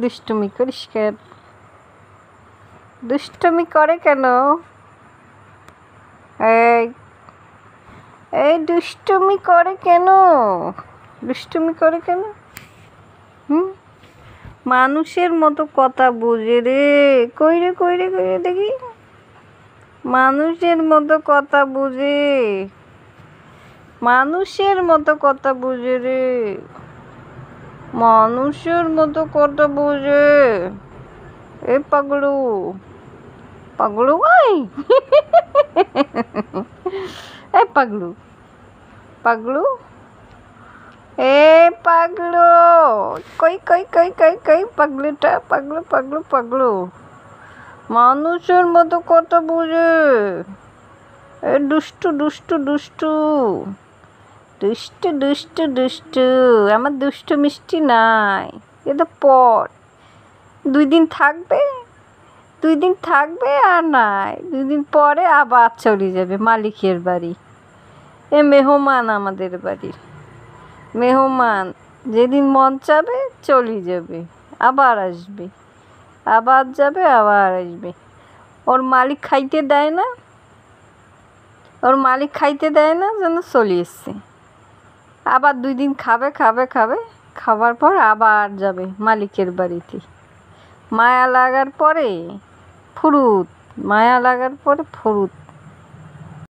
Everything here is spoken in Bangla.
দুষ্টুমি করিস কেন? দুষ্টুমি করে কেন? এই এই দুষ্টুমি করে কেন? দুষ্টুমি করে কেন? হুম, মানুষের মতো কথা বোঝে রে। কইরে কইরে কইরে দেখি, মানুষের মতো কথা বোঝে, মানুষের মতো কথা বোঝে রে, মানুষের মতো কথা বোঝে। এ পাগলু, পাগলু ভাই, এ পাগলু, পাগলু, এ পাগলু, কই কই কই কই কই পাগলুটা, পাগলু পাগলু পাগলু, মানুষের মতো কথা বোঝে। এ দুষ্টু দুষ্টু দুষ্টু, দুষ্টু দুষ্টু দুষ্টু, আমার দুষ্টু মিষ্টি নাই। এ তো পর 2 দিন থাকবে, 2 দিন থাকবে আর নাই, 2 দিন পরে আবার চলে যাবে মালিকের বাড়ি। এ মেহমান আমাদের বাড়ির মেহমান, যেদিন মন চাবে চলে যাবে, আবার আসবে, আবার যাবে, আবার আসবে। ওর মালিক খাইতে দেয় না, ওর মালিক খাইতে দেয় না, যেন চলে এসছে। আবার 2 দিন খাবে খাবে খাবে, খাবার পর আবার যাবে মালিকের বাড়িতে। মায়া লাগার পরে ফুরুত, মায়া লাগার পরে ফুরুত।